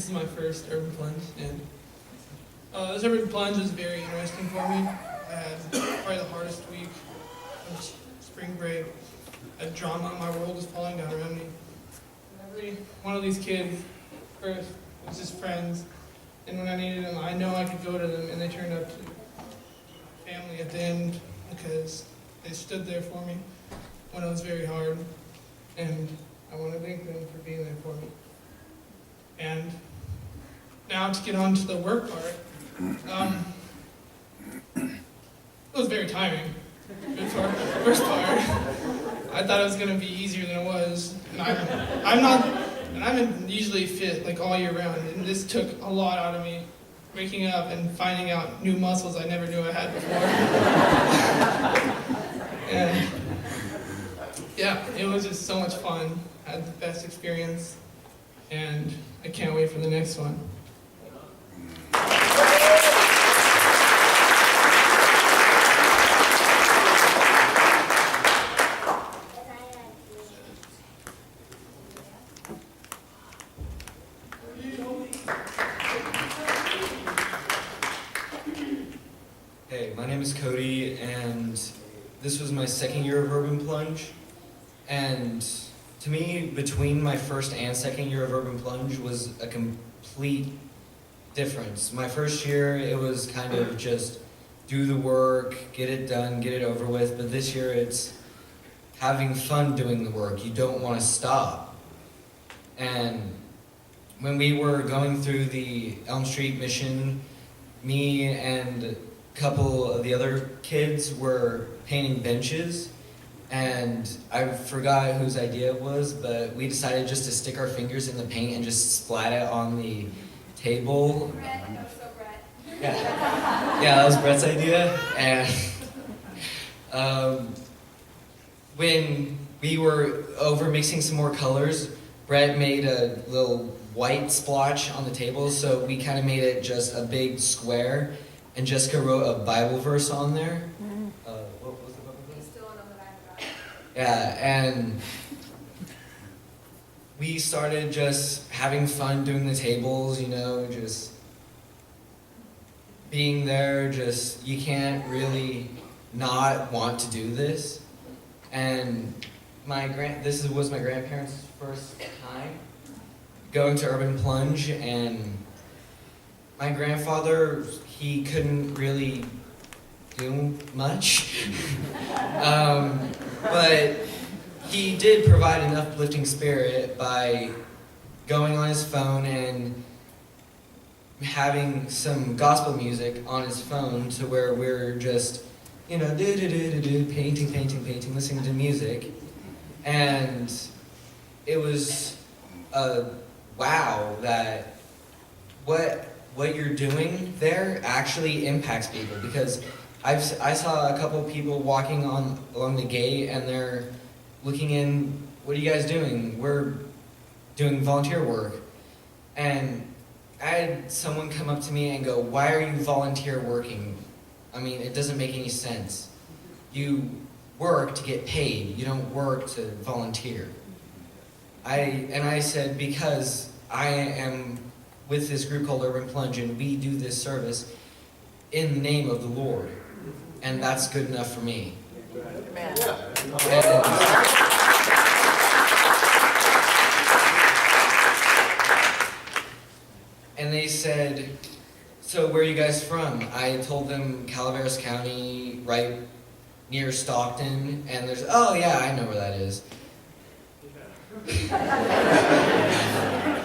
is my first urban plunge, and this urban plunge was very interesting for me. I had probably the hardest week of spring break. I had drama, my world was falling down around me. And every one of these kids first was just friends, and when I needed them, I know I could go to them, and they turned out to family at the end because they stood there for me when it was very hard, and I want to thank them for being there for me. And now to get on to the work part, it was very tiring. The first part, I thought it was going to be easier than it was, and I'm usually fit like all year round, and this took a lot out of me, waking up and finding out new muscles I never knew I had before. And yeah, it was just so much fun. I had the best experience, and I can't wait for the next one. Hey, my name is Cody, and this was my second year of Urban Plunge. And to me, between my first and second year of Urban Plunge was a complete difference. My first year, it was kind of just do the work, get it done, get it over with. But this year, it's having fun doing the work. You don't want to stop. And when we were going through the Elm Street mission, me and a couple of the other kids were painting benches. And I forgot whose idea it was, but we decided just to stick our fingers in the paint and just splat it on the table. Brett, that was so Brett. Yeah, that was Brett's idea. And when we were over mixing some more colors, Brett made a little white splotch on the table, so we kind of made it just a big square, and Jessica wrote a Bible verse on there. What was the Bible verse? Yeah, and we started just having fun doing the tables, you know, just being there, just, you can't really not want to do this. And this was my grandparents' first time going to Urban Plunge, and my grandfather, he couldn't really do much. But he did provide an uplifting spirit by going on his phone and having some gospel music on his phone to where we're just, you know, painting, listening to music. And it was a wow that what you're doing there actually impacts people, because I saw a couple people walking along the gate, and they're looking in, what are you guys doing? We're doing volunteer work. And I had someone come up to me and go, why are you volunteer working? I mean, it doesn't make any sense. You work to get paid. You don't work to volunteer. I said, because I am with this group called Urban Plunge, and we do this service in the name of the Lord. And that's good enough for me. And they said, so where are you guys from? I told them Calaveras County, right near Stockton, and there's, oh yeah, I know where that is.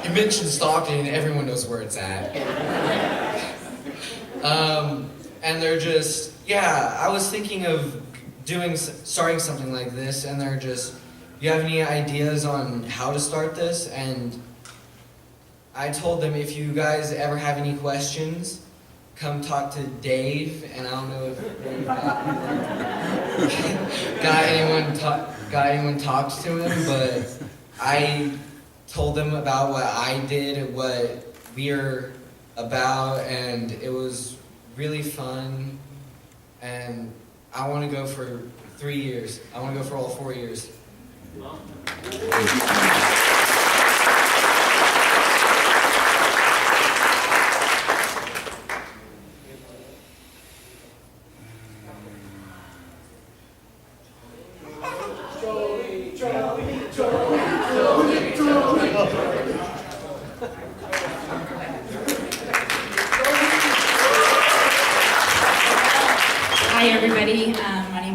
You mentioned Stockton, everyone knows where it's at. And they're just, yeah, I was thinking of starting something like this, and they're just, you have any ideas on how to start this? And I told them, if you guys ever have any questions, come talk to Dave, and I don't know if Dave got anyone talked to him, but I told them about what I did, what we're about, and it was really fun, and I want to go for 3 years. I want to go for all 4 years.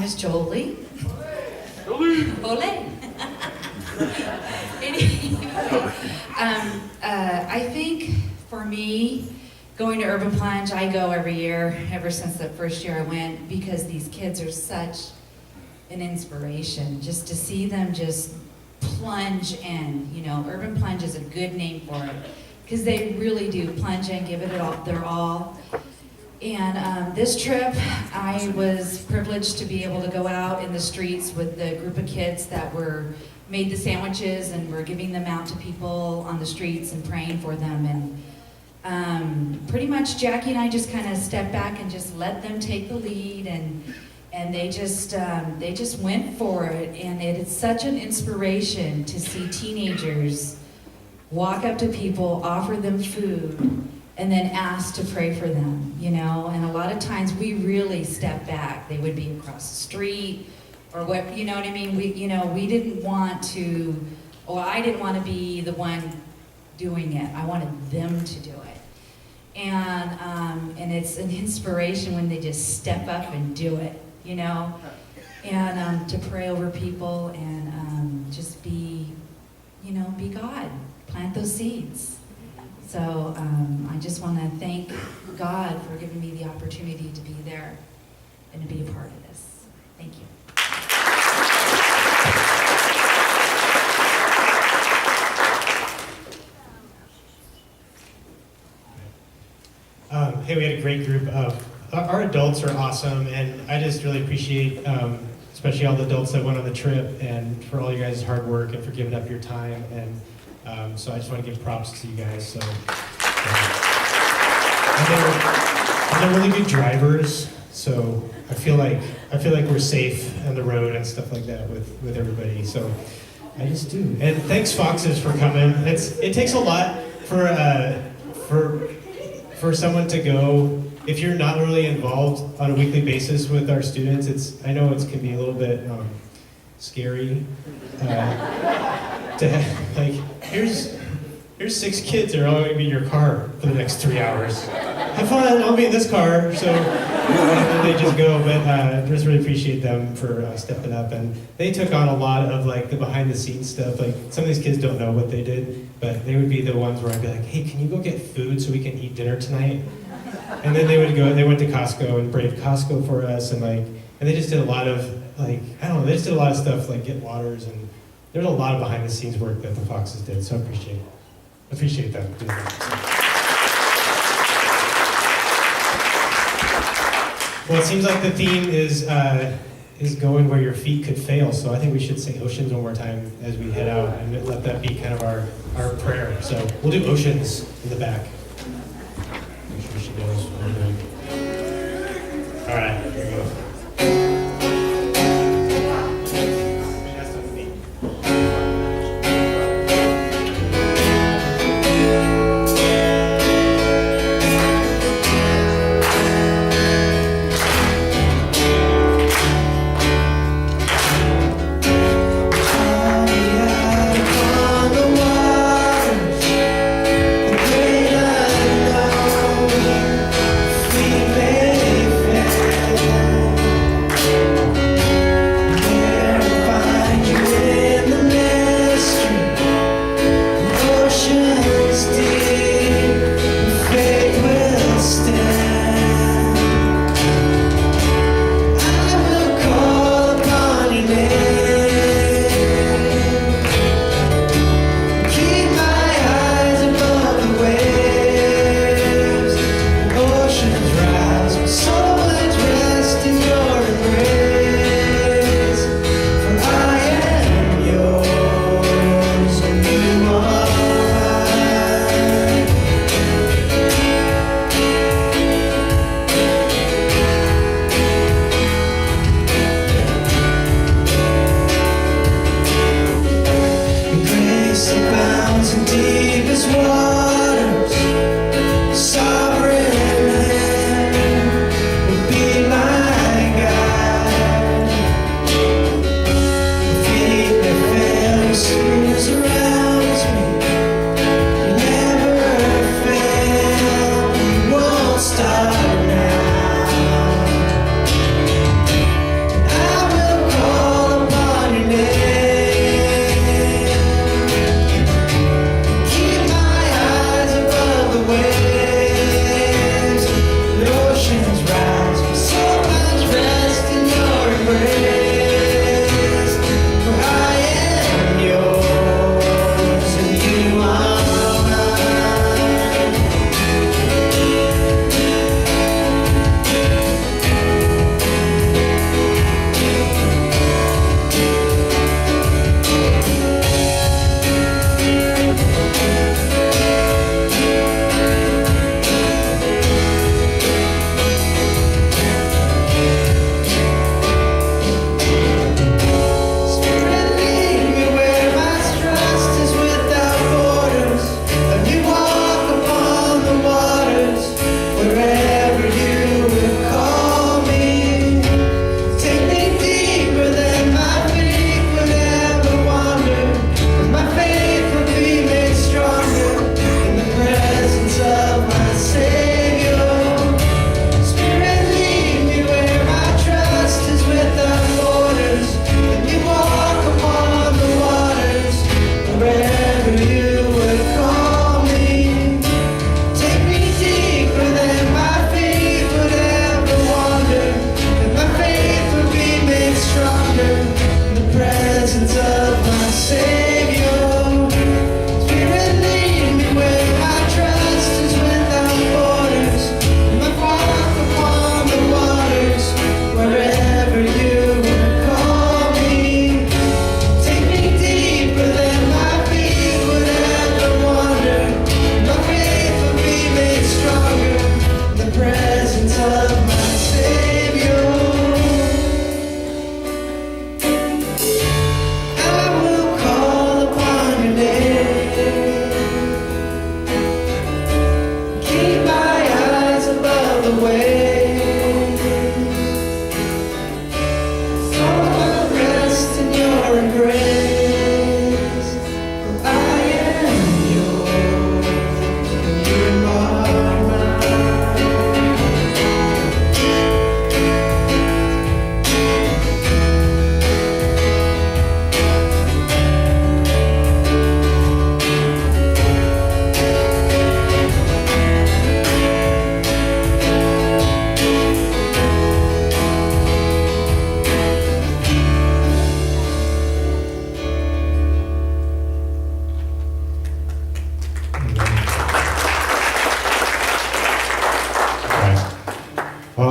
is Jolie. Ole. Anyway, I think for me, going to Urban Plunge, I go every year, ever since the first year I went, because these kids are such an inspiration. Just to see them just plunge in, you know, Urban Plunge is a good name for it, because they really do plunge in, give it their all. And this trip, I was privileged to be able to go out in the streets with the group of kids that made the sandwiches and were giving them out to people on the streets and praying for them. And pretty much Jackie and I just kind of stepped back and just let them take the lead, and they just went for it. And it is such an inspiration to see teenagers walk up to people, offer them food, and then ask to pray for them, you know. And a lot of times we really step back. They would be across the street, or what, you know what I mean? We didn't want to, or I didn't want to be the one doing it. I wanted them to do it. And it's an inspiration when they just step up and do it, you know. And to pray over people and just be, you know, be God. Plant those seeds. So I just want to thank God for giving me the opportunity to be there and to be a part of this. Thank you. Hey, we had a great group. Our adults are awesome, and I just really appreciate, especially all the adults that went on the trip, and for all you guys' hard work and for giving up your time. And so I just want to give props to you guys. So, and they're really good drivers. So I feel like we're safe on the road and stuff like that with everybody. So I just do. And thanks, Foxes, for coming. It takes a lot for someone to go. If you're not really involved on a weekly basis with our students, I know it can be a little bit scary to have, like, here's 6 kids that are all going to be in your car for the next 3 hours. Have fun, I'll be in this car. So they just go, but I just really appreciate them for stepping up. And they took on a lot of like the behind the scenes stuff. Like some of these kids don't know what they did, but they would be the ones where I'd be like, hey, can you go get food so we can eat dinner tonight? And then they went to Costco and braved Costco for us, and they just did a lot of, like, I don't know, they just did a lot of stuff like get waters, and there's a lot of behind the scenes work that the Foxes did, so I appreciate them doing that. Well, it seems like the theme is going where your feet could fail, so I think we should sing Oceans one more time as we head out, and let that be kind of our prayer. So we'll do Oceans in the back. Make sure she knows what we're doing. All right, here we go.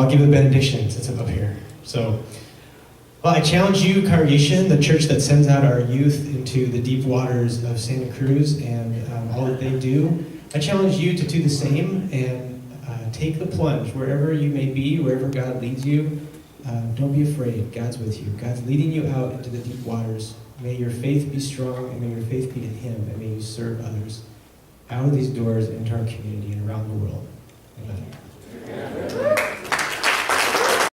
I'll give the benediction since I'm up here. So, well, I challenge you, congregation, the church that sends out our youth into the deep waters of Santa Cruz and all that they do. I challenge you to do the same and take the plunge wherever you may be, wherever God leads you. Don't be afraid. God's with you. God's leading you out into the deep waters. May your faith be strong, and may your faith be in Him, and may you serve others out of these doors into our community and around the world. Amen.